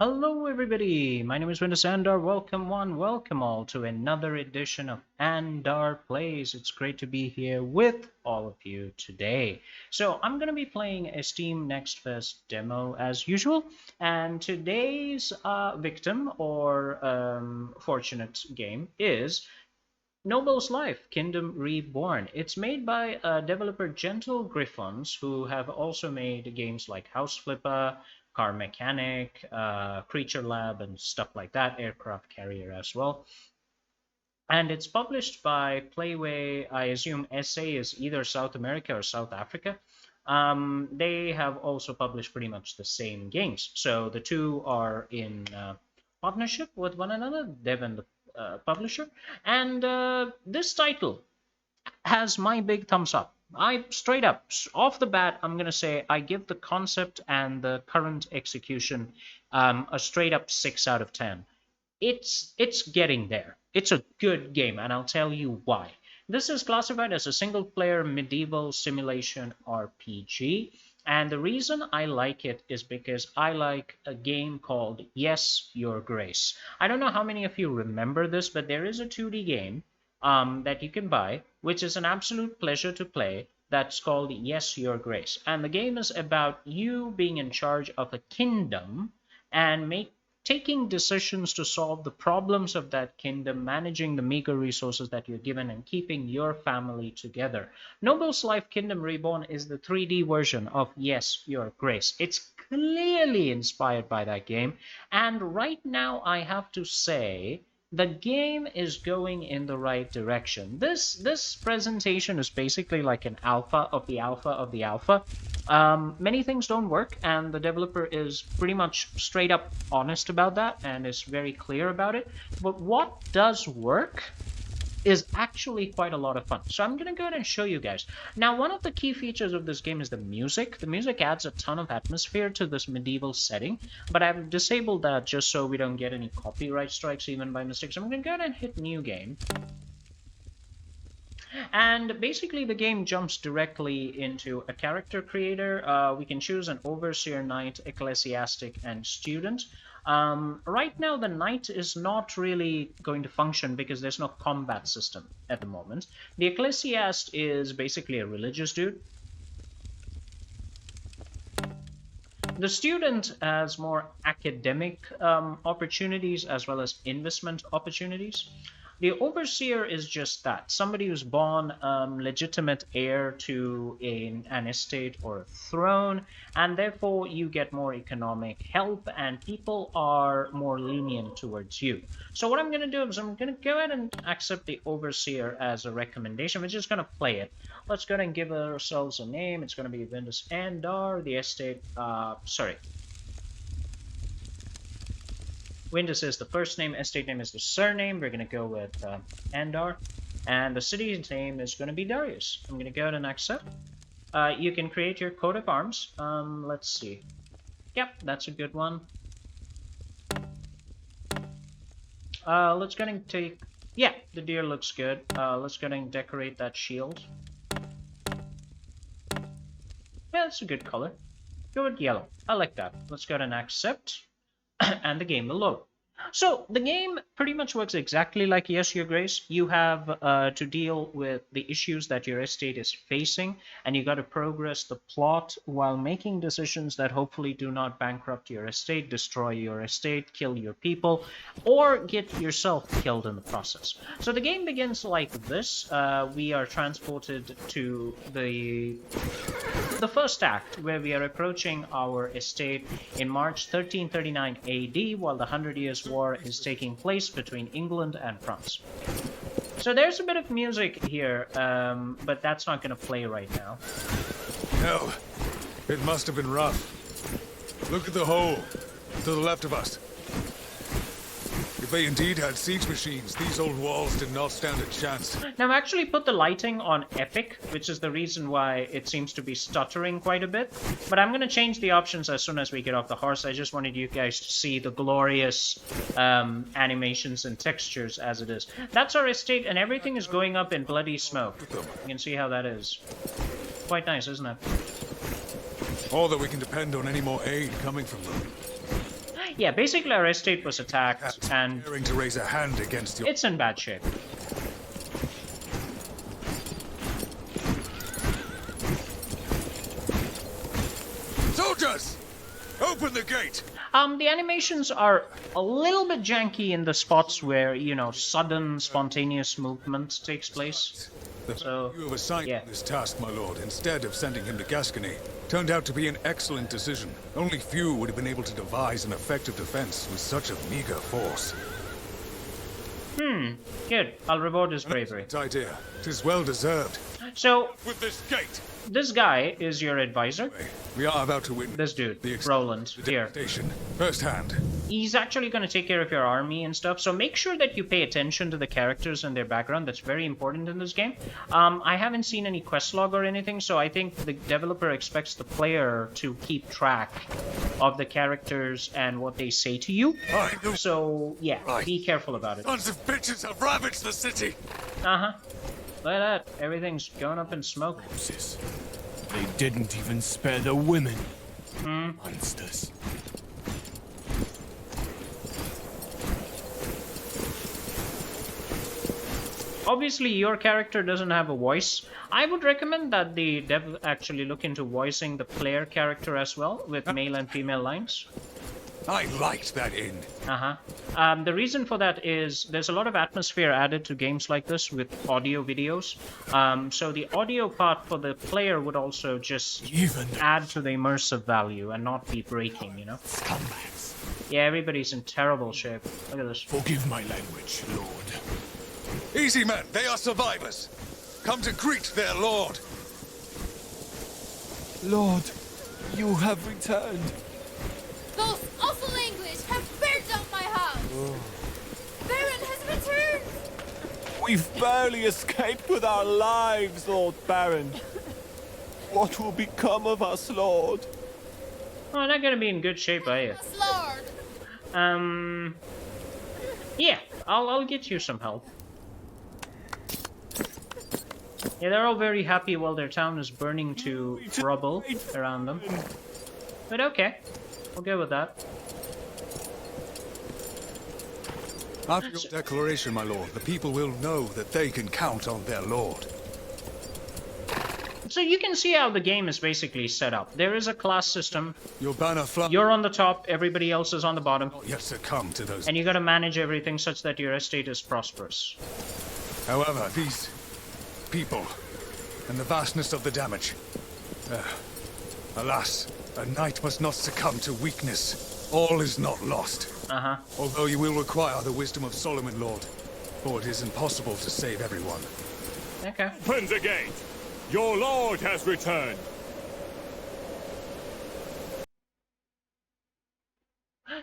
Hello, everybody. My name is Andar. Welcome, one, welcome all to another edition of Andar Plays. It's great to be here with all of you today. So, I'm going to be playing a Steam Next Fest demo as usual, and today's victim or fortunate game is Noble's Life Kingdom Reborn. It's made by developer Gentle Griffons, who have also made games like House Flipper, Car Mechanic, Creature Lab, and stuff like that, Aircraft Carrier as well. And it's published by Playway. I assume SA is either South America or South Africa. They have also published pretty much the same games. So the two are in partnership with one another, dev and the publisher. And this title has my big thumbs up. I straight up, off the bat, I'm going to say I give the concept and the current execution a straight up 6 out of 10. It's getting there. It's a good game, and I'll tell you why. This is classified as a single player medieval simulation RPG. And the reason I like it is because I like a game called Yes, Your Grace. I don't know how many of you remember this, but there is a 2D game that you can buy, which is an absolute pleasure to play. That's called Yes, Your Grace. And the game is about you being in charge of a kingdom and taking decisions to solve the problems of that kingdom, managing the meager resources that you're given, and keeping your family together. Noble's Life Kingdom Reborn is the 3D version of Yes, Your Grace. It's clearly inspired by that game, and right now I have to say the game is going in the right direction. This presentation is basically like an alpha of the alpha of the alpha. Many things don't work, and the developer is pretty much straight up honest about that and is very clear about it. But what does work is actually quite a lot of fun. So I'm going to go ahead and show you guys. Now, one of the key features of this game is the music. The music adds a ton of atmosphere to this medieval setting, but I've disabled that just so we don't get any copyright strikes even by mistake. So I'm going to go ahead and hit new game. And basically the game jumps directly into a character creator. We can choose an overseer, knight, ecclesiastic, and student. Right now, the knight is not really going to function because there's no combat system at the moment. The ecclesiast is basically a religious dude. The student has more academic opportunities as well as investment opportunities. The overseer is just that, somebody who's born legitimate heir to an estate or a throne, and therefore you get more economic help and people are more lenient towards you. So what I'm going to do is I'm going to go ahead and accept the overseer as a recommendation. We're just going to play it. Let's go ahead and give ourselves a name. It's going to be Windows Andar, the estate, Windows is the first name, estate name is the surname. We're going to go with Andar. And the city's name is going to be Darius. I'm going to go ahead and accept. You can create your coat of arms. Let's see. Yep, that's a good one. Let's go ahead and take... Yeah, the deer looks good. Let's go ahead and decorate that shield. Yeah, that's a good color. Go with yellow. I like that. Let's go ahead and accept. And the game will load. So the game pretty much works exactly like Yes, Your Grace. You have to deal with the issues that your estate is facing, and you got to progress the plot while making decisions that hopefully do not bankrupt your estate, destroy your estate, kill your people, or get yourself killed in the process. So the game begins like this. We are transported to the first act, where we are approaching our estate in March 1339 AD, while the 100 Years' War is taking place between England and France. So there's a bit of music here, but that's not going to play right now. No, it must have been rough. Look at the hole to the left of us. If they indeed had siege machines, these old walls did not stand a chance. Now I've actually put the lighting on epic, which is the reason why it seems to be stuttering quite a bit. But I'm going to change the options as soon as we get off the horse. I just wanted you guys to see the glorious animations and textures as it is. That's our estate, and everything is going up in bloody smoke. You can see how that is. Quite nice, isn't it? All that we can depend on any more aid coming from them. Yeah, basically our estate was attacked, and Daring to raise a hand against your... it's in bad shape. Soldiers! Open the gate! The animations are a little bit janky in the spots where, you know, sudden, spontaneous movement takes place. So, You have assigned yeah. this task, my lord, instead of sending him to Gascony, turned out to be an excellent decision. Only few would have been able to devise an effective defense with such a meager force. Good. I'll reward his bravery. It's idea. It is well deserved. So, With this gate! this guy is your advisor. We are about to witness This dude, the Roland, here. devastation firsthand. He's actually going to take care of your army and stuff, so make sure that you pay attention to the characters and their background. That's very important in this game. I haven't seen any quest log or anything, so I think the developer expects the player to keep track of the characters and what they say to you. I know. So, yeah, Right. be careful about it. Sons of bitches have ravaged the city! Uh-huh. Look at that. Everything's going up in smoke. Sis, they didn't even spare the women. Monsters. Obviously, your character doesn't have a voice. I would recommend that the dev actually look into voicing the player character as well, with male and female lines. I liked that inn. The reason for that is there's a lot of atmosphere added to games like this with audio videos. So the audio part for the player would also just Even the add to the immersive value and not be breaking, you know? scumbags. Yeah, everybody's in terrible shape. Look at this. Forgive my language, Lord. Easy, men. They are survivors. Come to greet their lord. Lord, you have returned. Those awful English have burnt down my house! Baron has returned! We've barely escaped with our lives, Lord Baron. What will become of us, Lord? Oh, not gonna be in good shape, are you? Yes, Lord! Yeah, I'll get you some help. Yeah, they're all very happy while their town is burning to rubble around them. But okay, we'll go with that. After your declaration, my lord, the people will know that they can count on their lord. So you can see how the game is basically set up. There is a class system. Your banner flag You're on the top, everybody else is on the bottom. yet succumb to those. And you gotta manage everything such that your estate is prosperous. However, these people and the vastness of the damage. Alas, a knight must not succumb to weakness. All is not lost. Although you will require the wisdom of Solomon, Lord, for it is impossible to save everyone. Okay. Open the gate! Your lord has returned!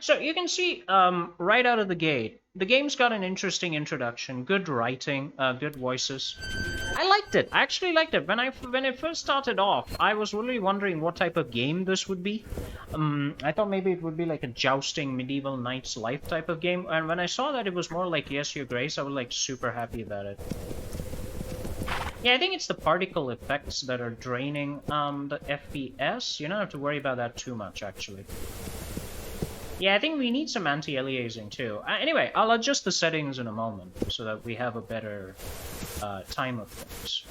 So you can see right out of the gate, the game's got an interesting introduction, good writing, good voices. I liked it. I actually liked it. When it first started off, I was really wondering what type of game this would be. I thought maybe it would be like a jousting medieval knight's life type of game. And when I saw that it was more like Yes, Your Grace, I was like super happy about it. Yeah, I think it's the particle effects that are draining the FPS. You don't have to worry about that too much, actually. Yeah, I think we need some anti-aliasing too. Anyway, I'll adjust the settings in a moment so that we have a better time of things.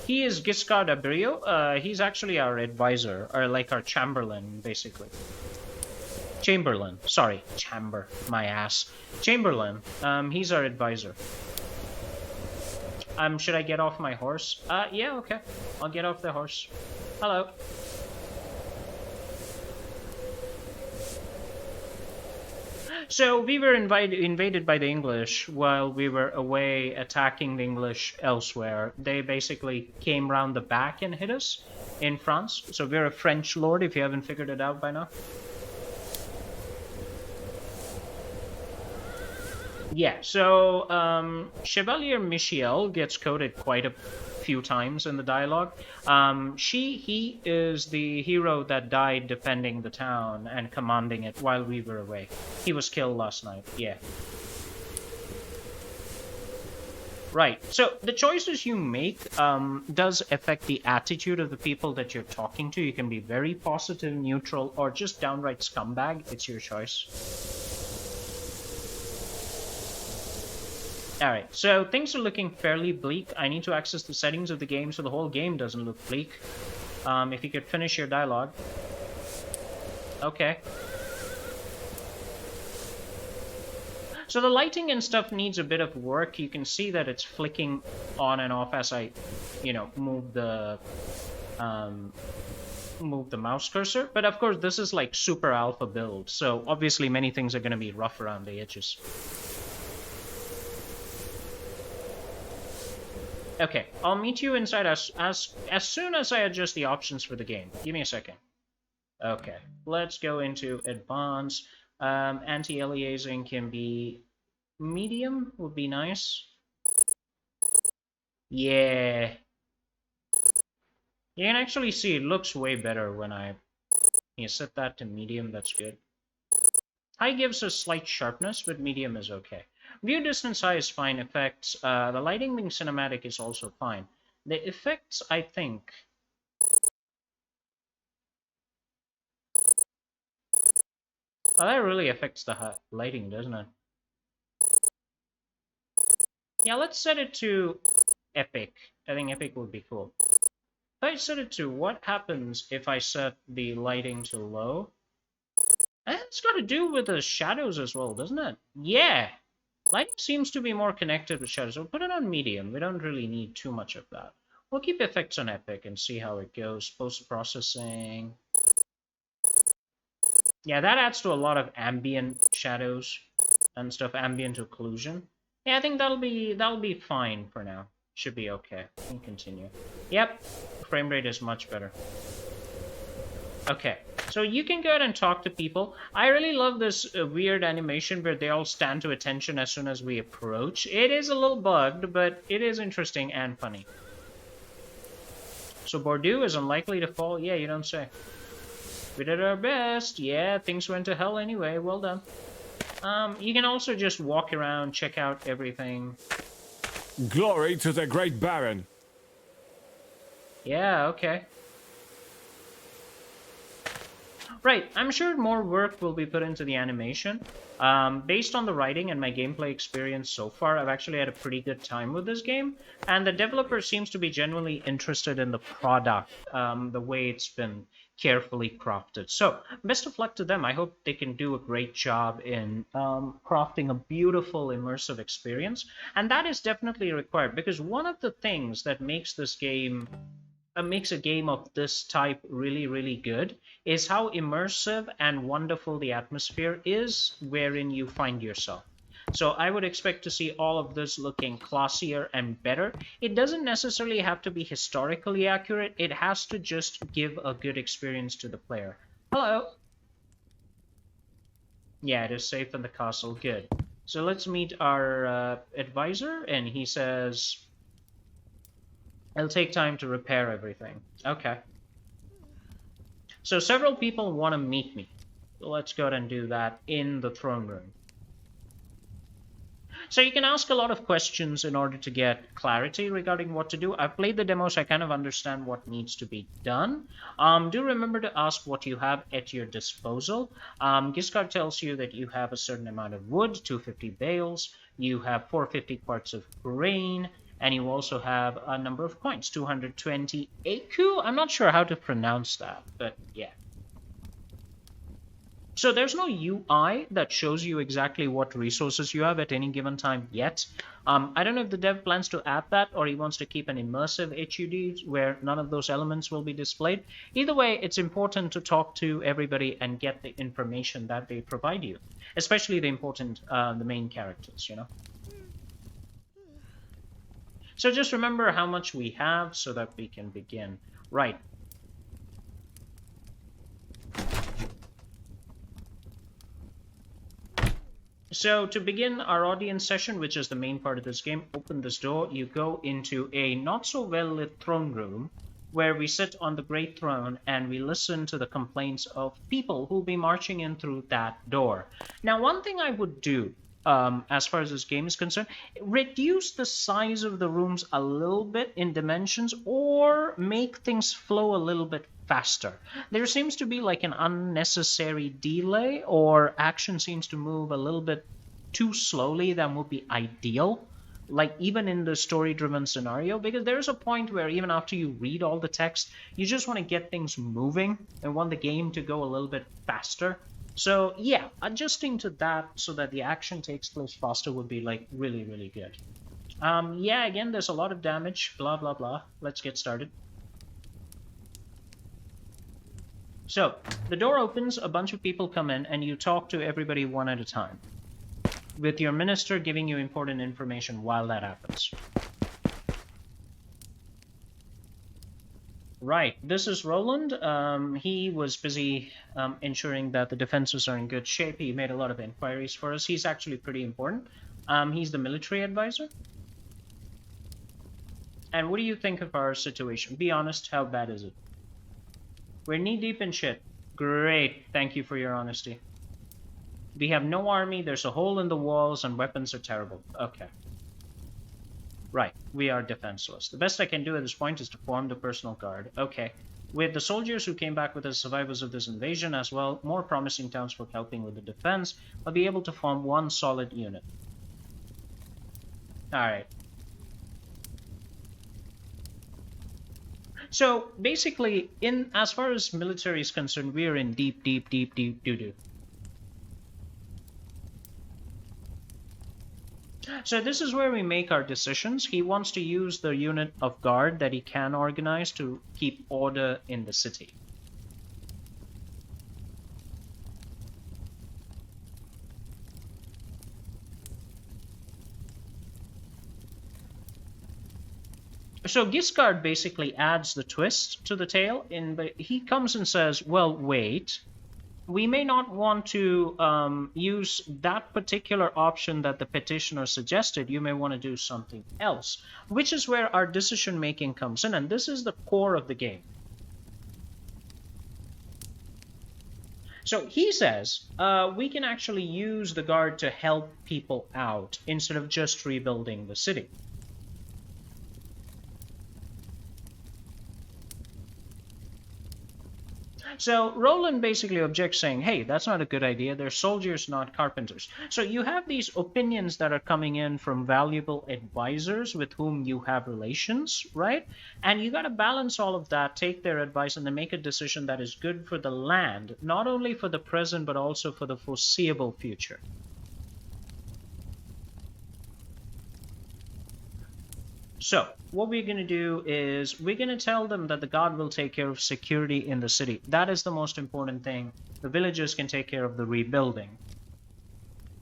He is Giscard Abrio. He's actually our advisor, or like our Chamberlain, basically. Chamberlain. Sorry, Chamber. My ass. Chamberlain. He's our advisor. Should I get off my horse? Yeah, okay. I'll get off the horse. Hello. So we were invaded by the English while we were away attacking the English elsewhere. They basically came round the back and hit us in France. So we're a French lord, if you haven't figured it out by now. Yeah, so Chevalier Michiel gets quoted quite a few times in the dialogue. He is the hero that died defending the town and commanding it while we were away. He was killed last night, yeah. Right. So the choices you make does affect the attitude of the people that you're talking to. You can be very positive, neutral, or just downright scumbag. It's your choice. All right. So things are looking fairly bleak. I need to access the settings of the game so the whole game doesn't look bleak. If you could finish your dialogue. Okay. So the lighting and stuff needs a bit of work. You can see that it's flicking on and off as I, move the mouse cursor. But of course, this is like super alpha build, so obviously many things are going to be rough around the edges. Okay, I'll meet you inside as soon as I adjust the options for the game. Give me a second. Okay, let's go into advanced. Anti-aliasing can be medium, would be nice. Yeah. You can actually see it looks way better when I set that to medium. That's good. High gives a slight sharpness, but medium is okay. View distance high is fine. Effects, the lighting being cinematic is also fine. The effects, I think... Oh, that really affects the lighting, doesn't it? Yeah, let's set it to epic. I think epic would be cool. If I set it to what happens if I set the lighting to low? It's got to do with the shadows as well, doesn't it? Yeah! Lighting seems to be more connected with shadows. We'll put it on medium. We don't really need too much of that. We'll keep effects on epic and see how it goes. Post-processing. Yeah, that adds to a lot of ambient shadows and stuff, ambient occlusion. Yeah, I think that'll be fine for now. Should be okay. We can continue. Yep, frame rate is much better. Okay, so you can go ahead and talk to people. I really love this weird animation where they all stand to attention as soon as we approach. It is a little bugged, but it is interesting and funny. So Bordeaux is unlikely to fall? Yeah, you don't say. We did our best. Yeah, things went to hell anyway. Well done. You can also just walk around, check out everything. Glory to the great Baron. Yeah, okay. Right, I'm sure more work will be put into the animation. Based on the writing and my gameplay experience so far, I've actually had a pretty good time with this game, and the developer seems to be genuinely interested in the product, the way it's been carefully crafted. So, best of luck to them. I hope they can do a great job in crafting a beautiful, immersive experience, and that is definitely required, because one of the things that makes this game makes a game of this type really, really good is how immersive and wonderful the atmosphere is wherein you find yourself. So I would expect to see all of this looking classier and better. It doesn't necessarily have to be historically accurate. It has to just give a good experience to the player. Hello. Yeah, it is safe in the castle. Good. So let's meet our advisor, and he says... It'll take time to repair everything. Okay. So several people want to meet me. So let's go ahead and do that in the throne room. So you can ask a lot of questions in order to get clarity regarding what to do. I've played the demo, so I kind of understand what needs to be done. Do remember to ask what you have at your disposal. Giscard tells you that you have a certain amount of wood, 250 bales. You have 450 quarts of grain. And you also have a number of coins, 220 AQ? I'm not sure how to pronounce that, but yeah. So there's no UI that shows you exactly what resources you have at any given time yet. I don't know if the dev plans to add that or he wants to keep an immersive HUD where none of those elements will be displayed. Either way, it's important to talk to everybody and get the information that they provide you, especially the main characters, you know. So just remember how much we have so that we can begin. Right. So to begin our audience session, which is the main part of this game, open this door. You go into a not so well lit throne room where we sit on the great throne and we listen to the complaints of people who'll be marching in through that door. Now, one thing I would do as far as this game is concerned. Reduce the size of the rooms a little bit in dimensions, or make things flow a little bit faster. There seems to be like an unnecessary delay, or action seems to move a little bit too slowly than would be ideal, like even in the story driven scenario, because there's a point where even after you read all the text, you just want to get things moving and want the game to go a little bit faster. So yeah, adjusting to that so that the action takes place faster would be like really, really good. Yeah, again, there's a lot of damage, blah, blah, blah. Let's get started. So the door opens, a bunch of people come in, and you talk to everybody one at a time, with your minister giving you important information while that happens. Right, this is Roland. He was busy ensuring that the defenses are in good shape. He made a lot of inquiries for us. He's actually pretty important. He's the military advisor. And what do you think of our situation? Be honest, how bad is it? We're knee-deep in shit. Great, thank you for your honesty. We have no army, there's a hole in the walls, and weapons are terrible. Okay. Right, we are defenseless. The best I can do at this point is to form the personal guard. Okay. With the soldiers who came back with the survivors of this invasion, as well, more promising townsfolk helping with the defense, I'll be able to form one solid unit. Alright. So, basically, as far as military is concerned, we are in deep, deep, deep, deep doo-doo. So this is where we make our decisions. He wants to use the unit of guard that he can organize to keep order in the city. So Giscard basically adds the twist to the tale, but he comes and says, well, wait, we may not want to use that particular option that the petitioner suggested. You may want to do something else, which is where our decision making comes in, and this is the core of the game. So he says we can actually use the guard to help people out instead of just rebuilding the city. So Roland basically objects, saying, hey, that's not a good idea. They're soldiers, not carpenters. So you have these opinions that are coming in from valuable advisors with whom you have relations, right? And you got to balance all of that, take their advice, and then make a decision that is good for the land, not only for the present, but also for the foreseeable future. So, what we're going to do is we're going to tell them that the god will take care of security in the city. That is the most important thing. The villagers can take care of the rebuilding.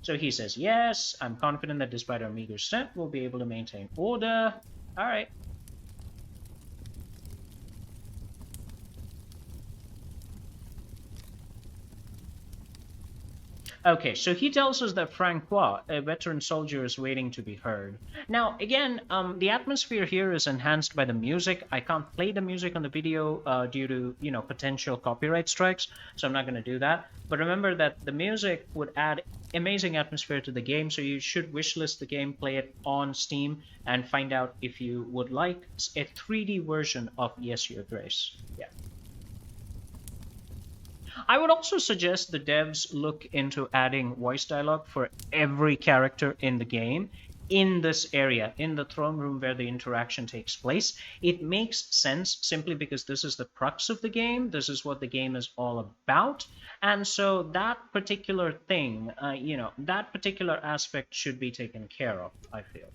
So he says, yes, I'm confident that despite our meager strength, we'll be able to maintain order. All right. Okay, so he tells us that Francois, a veteran soldier, is waiting to be heard. Now, again, the atmosphere here is enhanced by the music. I can't play the music on the video due to, potential copyright strikes, so I'm not going to do that. But remember that the music would add amazing atmosphere to the game, so you should wishlist the game, play it on Steam, and find out if you would like a 3D version of Yes, Your Grace. Yeah. I would also suggest the devs look into adding voice dialogue for every character in the game in this area, in the throne room where the interaction takes place. It makes sense simply because this is the crux of the game. This is what the game is all about. And so that particular thing, that particular aspect should be taken care of, I feel.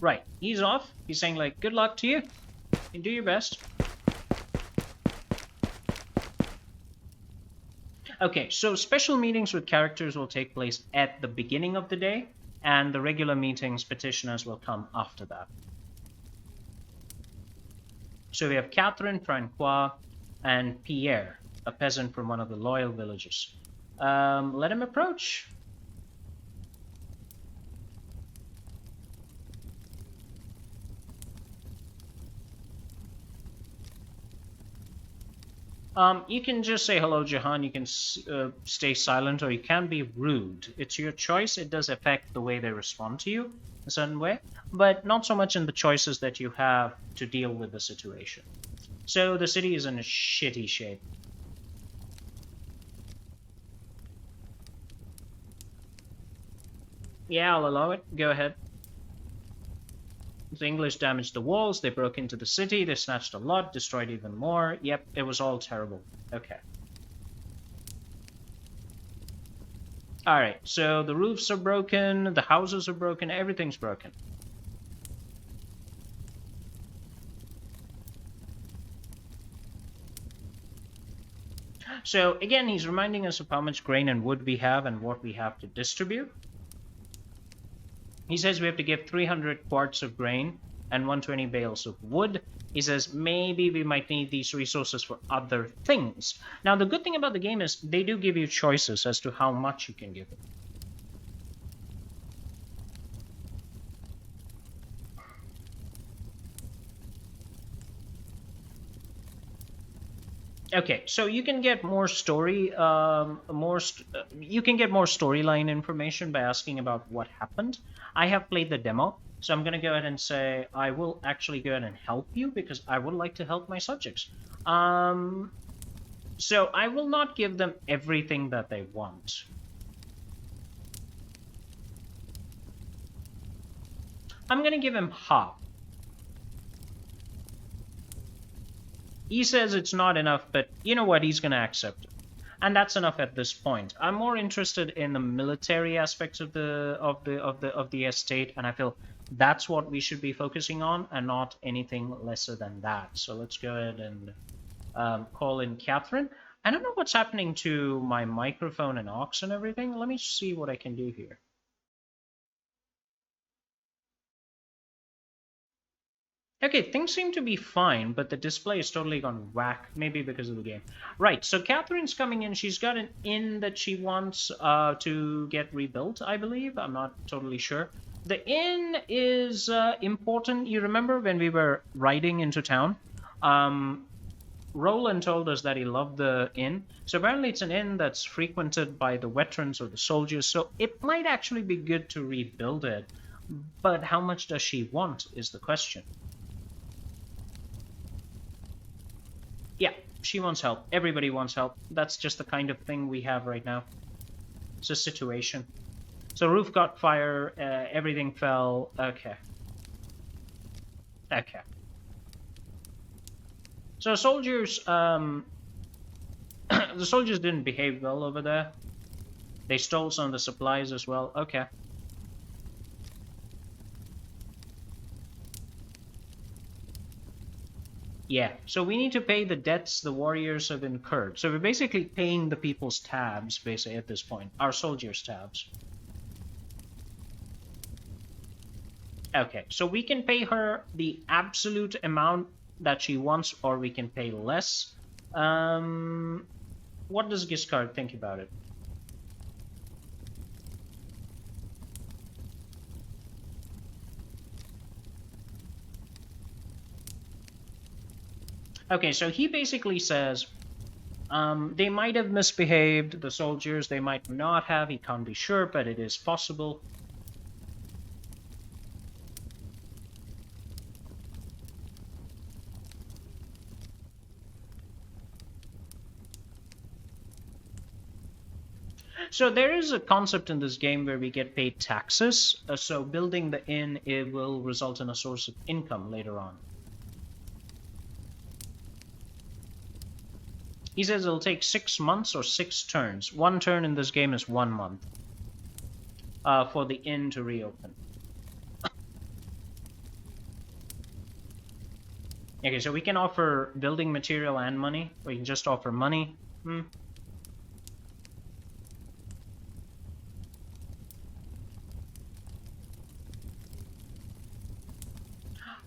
Right, he's off. He's saying, like, good luck to you. You do your best. Okay, so special meetings with characters will take place at the beginning of the day, and the regular meetings, petitioners, will come after that. So we have Catherine, Francois, and Pierre, a peasant from one of the loyal villages. Let him approach. You can just say hello, Jahan. You can stay silent, or you can be rude. It's your choice. It does affect the way they respond to you a certain way, but not so much in the choices that you have to deal with the situation. So the city is in a shitty shape. Yeah, I'll allow it. Go ahead. The English damaged the walls, they broke into the city, they snatched a lot, destroyed even more. Yep, it was all terrible. Okay. Alright, so the roofs are broken, the houses are broken, everything's broken. So again, he's reminding us of how much grain and wood we have and what we have to distribute. He says we have to give 300 quarts of grain and 120 bales of wood. He says maybe we might need these resources for other things. Now, the good thing about the game is they do give you choices as to how much you can give it. Okay, so you can get more you can get more storyline information by asking about what happened. I have played the demo, so I'm gonna go ahead and say I will actually go ahead and help you because I would like to help my subjects. So I will not give them everything that they want. I'm gonna give him half. He says it's not enough, but you know what? He's going to accept it. And that's enough at this point. I'm more interested in the military aspects of the estate, and I feel that's what we should be focusing on, and not anything lesser than that. So let's go ahead and call in Catherine. I don't know what's happening to my microphone and aux and everything. Let me see what I can do here. Okay, things seem to be fine, but the display is totally gone whack, maybe because of the game. Right, so Catherine's coming in. She's got an inn that she wants to get rebuilt, I believe. I'm not totally sure. The inn is important. You remember when we were riding into town? Roland told us that he loved the inn. So apparently it's an inn that's frequented by the veterans or the soldiers, so it might actually be good to rebuild it. But how much does she want is the question. Yeah, she wants help. Everybody wants help. That's just the kind of thing we have right now. It's a situation. So roof got fire, everything fell. Okay. Okay. So soldiers, the soldiers didn't behave well over there. They stole some of the supplies as well. Okay. Yeah, so we need to pay the debts the warriors have incurred. So we're basically paying the people's tabs, basically, at this point. Our soldiers' tabs. Okay, so we can pay her the absolute amount that she wants, or we can pay less. What does Giscard think about it? Okay, so he basically says they might have misbehaved, the soldiers, they might not have, he can't be sure, but it is possible. So there is a concept in this game where we get paid taxes, so building the inn, it will result in a source of income later on. He says it'll take 6 months or 6 turns. 1 turn in this game is 1 month for the inn to reopen. Okay, so we can offer building material and money. We can just offer money.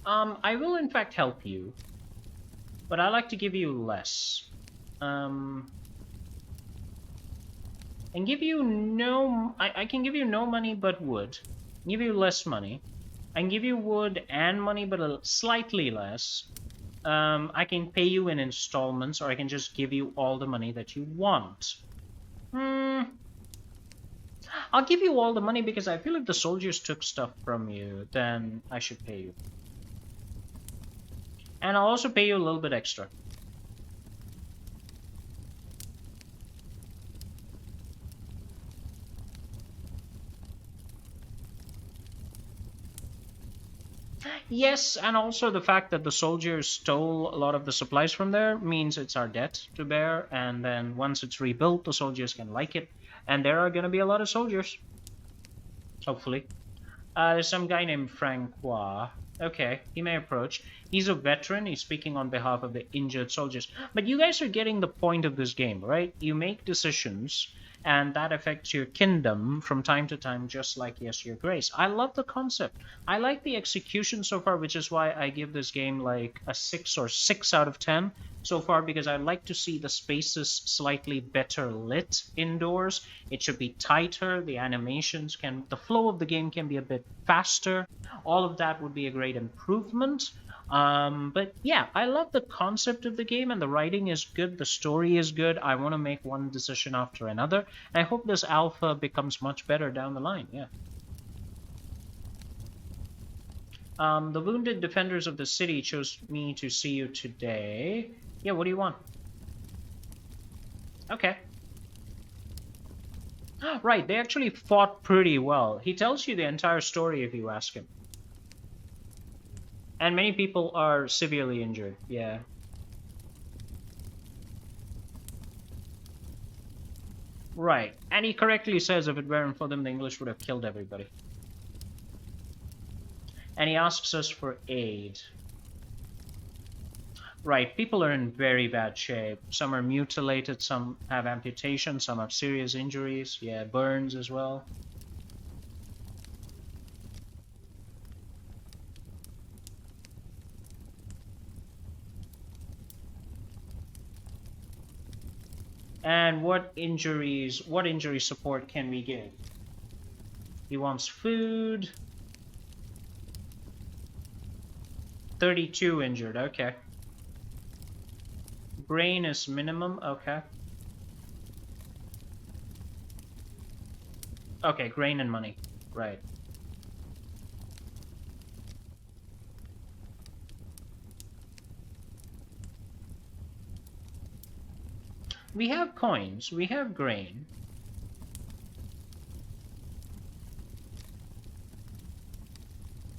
I will in fact help you, but I like to give you less. And give you no... I can give you no money but wood. Give you less money. I can give you wood and money but slightly less. I can pay you in installments, or I can just give you all the money that you want. Hmm. I'll give you all the money because I feel if the soldiers took stuff from you, then I should pay you. And I'll also pay you a little bit extra. Yes, and also the fact that the soldiers stole a lot of the supplies from there means it's our debt to bear, and then once it's rebuilt, the soldiers can like it, and there are going to be a lot of soldiers, hopefully. There's some guy named Francois. Okay, he may approach. He's a veteran. He's speaking on behalf of the injured soldiers. But you guys are getting the point of this game, right? You make decisions, and that affects your kingdom from time to time, just like Yes, Your Grace. I love the concept. I like the execution so far, which is why I give this game like a 6 or 6 out of 10 so far, because I like to see the spaces slightly better lit indoors. It should be tighter. The flow of the game can be a bit faster. All of that would be a great improvement. But yeah, I love the concept of the game, and the writing is good. The story is good. I want to make one decision after another. I hope this alpha becomes much better down the line. Yeah. The wounded defenders of the city chose me to see you today. Yeah, what do you want? Okay. Right, they actually fought pretty well. He tells you the entire story if you ask him. And many people are severely injured, yeah. Right, and he correctly says if it weren't for them, the English would have killed everybody. And he asks us for aid. Right, people are in very bad shape. Some are mutilated, some have amputations, some have serious injuries. Yeah, burns as well. And what injury support can we give? He wants food. 32 injured, okay. Brain is minimum, okay. Okay, grain and money, right. We have coins, we have grain.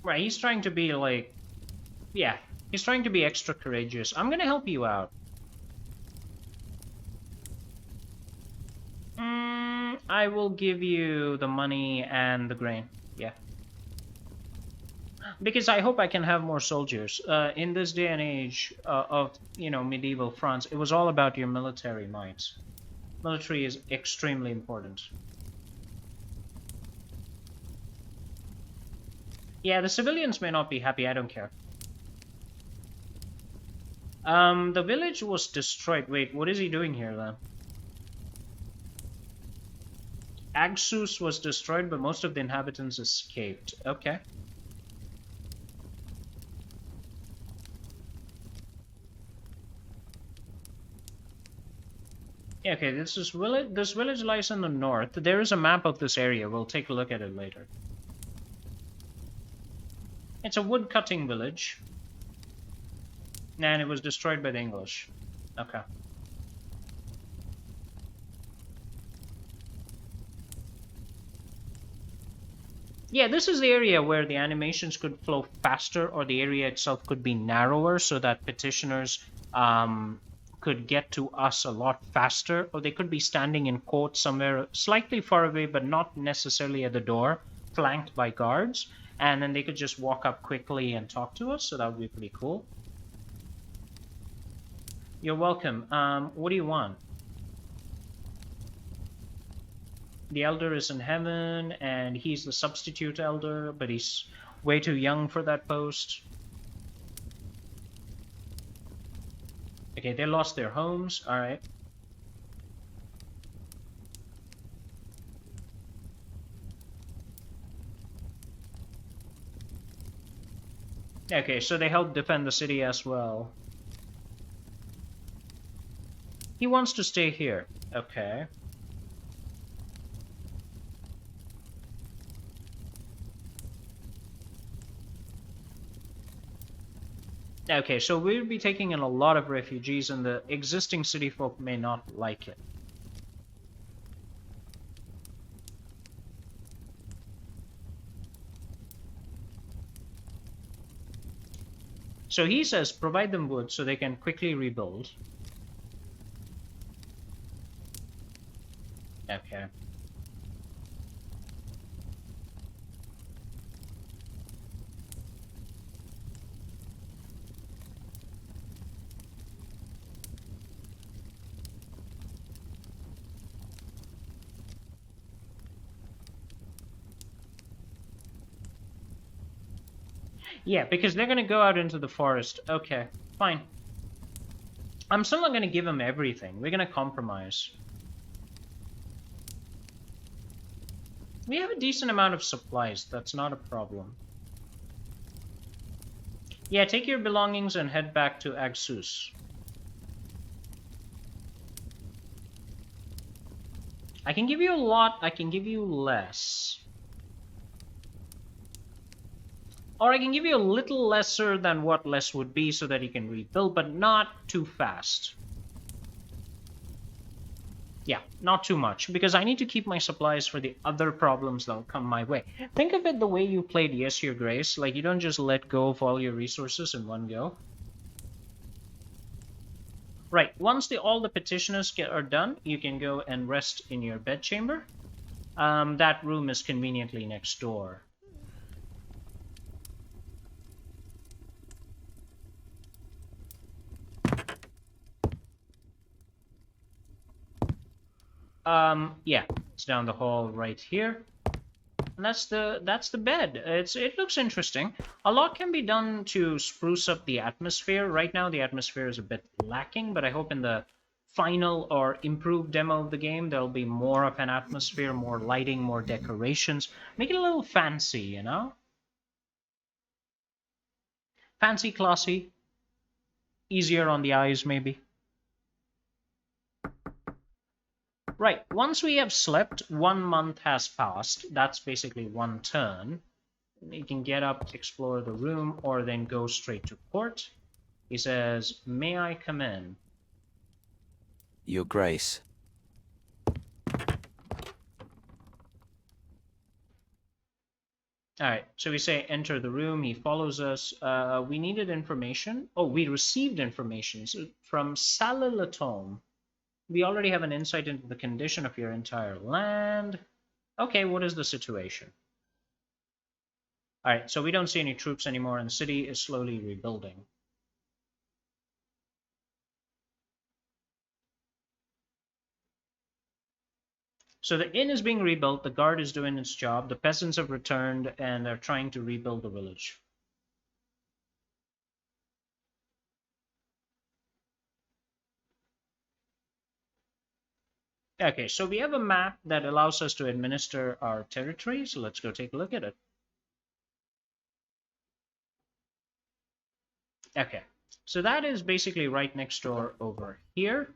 Right, he's trying to be like... Yeah, he's trying to be extra courageous. I'm gonna help you out. I will give you the money and the grain, yeah. Because I hope I can have more soldiers. In this day and age of, medieval France, it was all about your military might. Military is extremely important. Yeah, the civilians may not be happy, I don't care. The village was destroyed. Wait, what is he doing here then? Agsus was destroyed, but most of the inhabitants escaped. Okay. Yeah, okay, this village lies in the north. There is a map of this area. We'll take a look at it later. It's a wood-cutting village. And it was destroyed by the English. Okay. Yeah, this is the area where the animations could flow faster, or the area itself could be narrower so that petitioners could get to us a lot faster, or they could be standing in court somewhere slightly far away, but not necessarily at the door, flanked by guards, and then they could just walk up quickly and talk to us, so that would be pretty cool. You're welcome. What do you want? The elder is in heaven, and he's the substitute elder, but he's way too young for that post. Okay, they lost their homes. All right. Okay, so they helped defend the city as well. He wants to stay here. Okay. Okay, so we'll be taking in a lot of refugees, and the existing city folk may not like it. So he says provide them wood so they can quickly rebuild. Okay. Yeah, because they're going to go out into the forest. Okay, fine. I'm still not going to give them everything. We're going to compromise. We have a decent amount of supplies. That's not a problem. Yeah, take your belongings and head back to Agsus. I can give you a lot. I can give you less. Or I can give you a little lesser than what less would be so that you can rebuild, but not too fast. Yeah, not too much, because I need to keep my supplies for the other problems that'll come my way. Think of it the way you played Yes, Your Grace. Like, you don't just let go of all your resources in one go. Right, once all the petitioners are done, you can go and rest in your bedchamber. That room is conveniently next door. Yeah, it's down the hall right here. And that's the bed. It looks interesting. A lot can be done to spruce up the atmosphere. Right now the atmosphere is a bit lacking, but I hope in the final or improved demo of the game there'll be more of an atmosphere, more lighting, more decorations. Make it a little fancy, you know? Fancy, classy, easier on the eyes maybe. Right, once we have slept, 1 month has passed. That's basically one turn. You can get up, explore the room, or then go straight to port. He says, may I come in? Your Grace. All right, so we say enter the room. He follows us. We needed information. Oh, we received information from Salilatome. We already have an insight into the condition of your entire land. Okay, what is the situation? All right, so we don't see any troops anymore, and the city is slowly rebuilding. So the inn is being rebuilt, the guard is doing its job, the peasants have returned, and they're trying to rebuild the village. Okay, so we have a map that allows us to administer our territory, so let's go take a look at it. Okay, so that is basically right next door over here.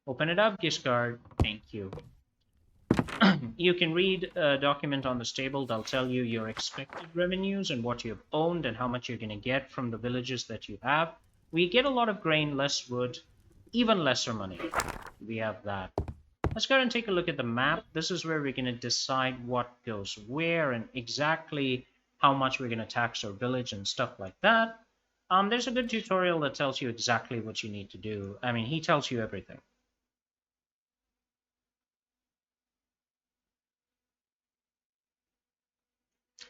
Open it up, Giscard. Thank you. You can read a document on this table that'll tell you your expected revenues and what you've owned and how much you're going to get from the villages that you have. We get a lot of grain, less wood, even lesser money. We have that. Let's go ahead and take a look at the map. This is where we're going to decide what goes where and exactly how much we're going to tax our village and stuff like that. There's a good tutorial that tells you exactly what you need to do. I mean, he tells you everything.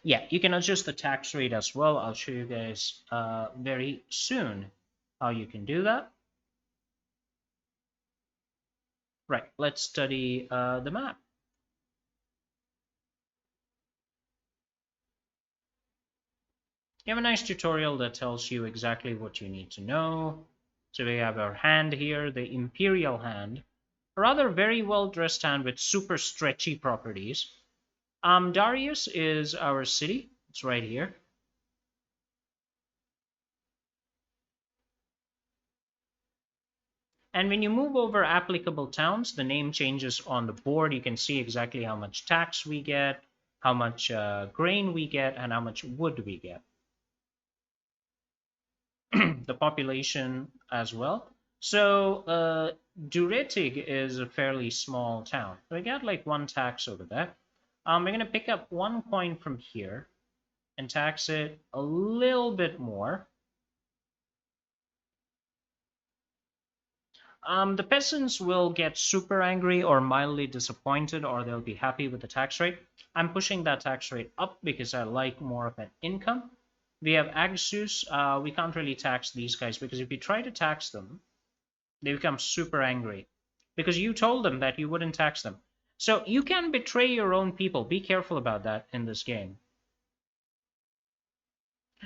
Yeah, you can adjust the tax rate as well. I'll show you guys very soon how you can do that. Right, let's study the map. You have a nice tutorial that tells you exactly what you need to know. So we have our hand here, the Imperial hand. A rather very well-dressed hand with super stretchy properties. Darius is our city. It's right here. And when you move over applicable towns, the name changes on the board. You can see exactly how much tax we get, how much grain we get, and how much wood we get. The population as well. So Duretig is a fairly small town. So we got like one tax over there. We're going to pick up 1 coin from here and tax it a little bit more. The peasants will get super angry or mildly disappointed, or they'll be happy with the tax rate. I'm pushing that tax rate up because I like more of an income. We have Agsus. We can't really tax these guys because if you try to tax them, they become super angry because you told them that you wouldn't tax them. So you can betray your own people. Be careful about that in this game.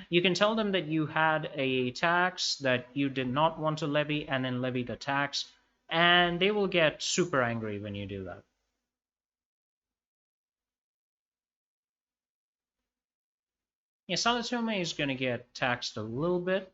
You can tell them that you had a tax that you did not want to levy and then levy the tax, and they will get super angry when you do that. Yeah, Salatome is going to get taxed a little bit.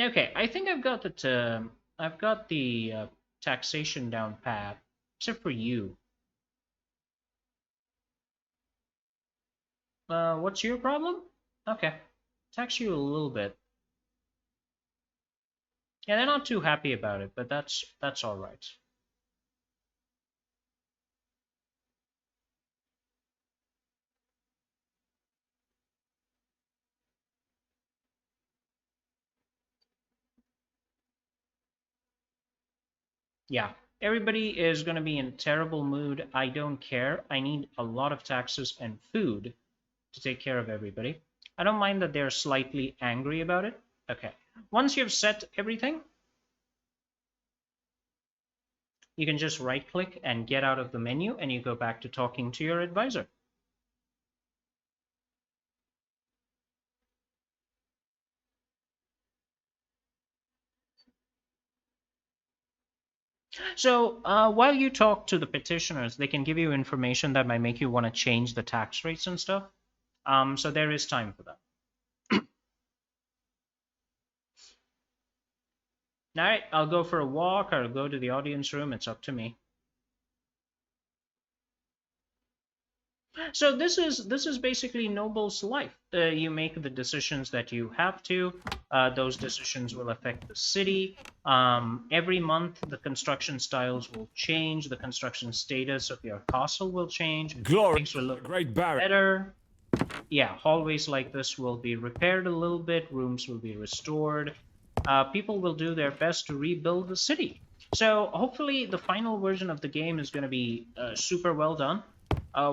Okay, I think I've got the taxation down pat, except for you. What's your problem? Okay, tax you a little bit. Yeah, they're not too happy about it, but that's all right. Yeah, everybody is going to be in a terrible mood. I don't care. I need a lot of taxes and food to take care of everybody. I don't mind that they're slightly angry about it. Okay. Once you've set everything, you can just right click and get out of the menu and you go back to talking to your advisor. So while you talk to the petitioners, they can give you information that might make you want to change the tax rates and stuff. So there is time for that. All right, I'll go for a walk or go to the audience room. It's up to me. So this is basically Noble's life. You make the decisions that you have to. Those decisions will affect the city. Every month, the construction styles will change. The construction status of your castle will change. Glory, Things will look great Baron. better. Yeah, hallways like this will be repaired a little bit. Rooms will be restored. People will do their best to rebuild the city. So hopefully the final version of the game is going to be super well done.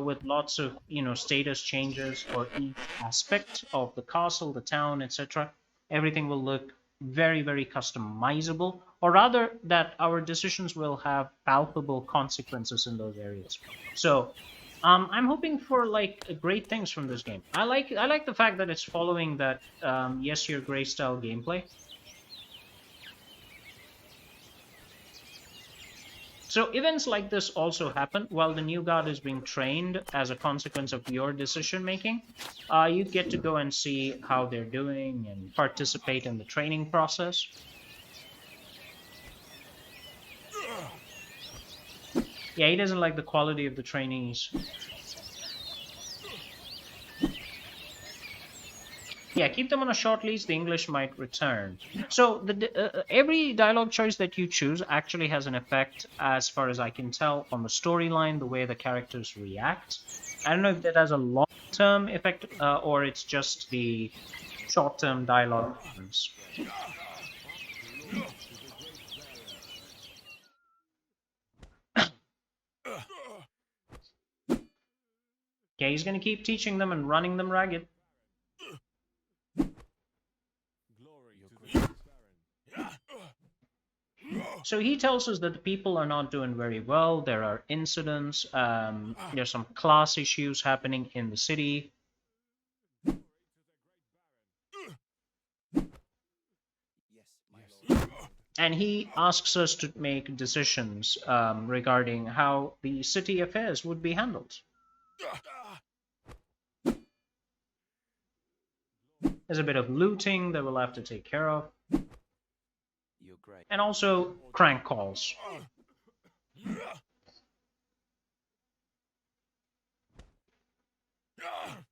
With lots of status changes for each aspect of the castle, the town, etc. Everything will look very, very customizable, or rather that our decisions will have palpable consequences in those areas. So I'm hoping for like great things from this game. I like the fact that it's following that Yes Your Grey style gameplay. So events like this also happen while the new guard is being trained as a consequence of your decision making. You get to go and see how they're doing and participate in the training process. Yeah, he doesn't like the quality of the trainees. Yeah, keep them on a short leash, the English might return. So every dialogue choice that you choose actually has an effect, as far as I can tell, on the storyline, the way the characters react. I don't know if that has a long-term effect, or it's just the short-term dialogue difference. Okay, he's going to keep teaching them and running them ragged. So he tells us that the people are not doing very well. There are incidents. There's some class issues happening in the city. and he asks us to make decisions regarding how the city affairs would be handled. There's a bit of looting that we'll have to take care of, Your grace. and also crank calls.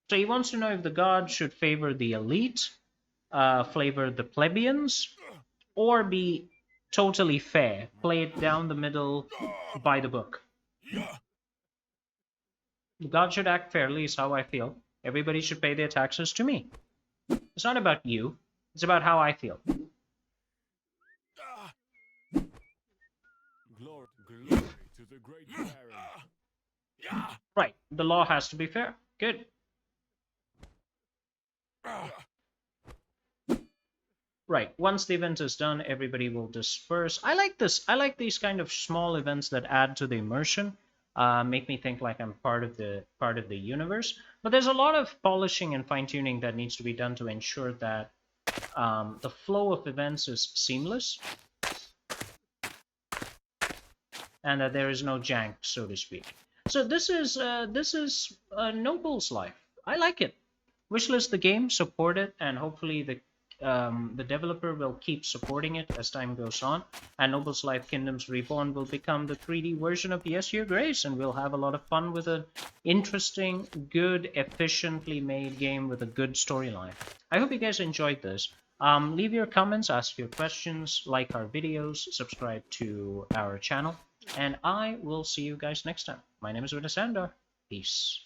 So he wants to know if the gods should favor the elite, favor the plebeians, or be totally fair, play it down the middle by the book. The gods should act fairly, is how I feel. Everybody should pay their taxes to me. It's not about you, it's about how I feel. Glory, glory to the great Baron. Right, the law has to be fair. Good. Right, once the event is done, everybody will disperse. I like this. I like these kind of small events that add to the immersion, make me think like I'm part of the universe. But there's a lot of polishing and fine-tuning that needs to be done to ensure that the flow of events is seamless and that there is no jank, so to speak. So this is Noble's Life. I like it. Wishlist the game, support it, and hopefully the developer will keep supporting it as time goes on. And Noble's Life Kingdoms Reborn will become the 3D version of Yes Your Grace, and we'll have a lot of fun with an interesting, good, efficiently made game with a good storyline. I hope you guys enjoyed this. Leave your comments, ask your questions, like our videos, subscribe to our channel, and I will see you guys next time. My name is Andar. Peace.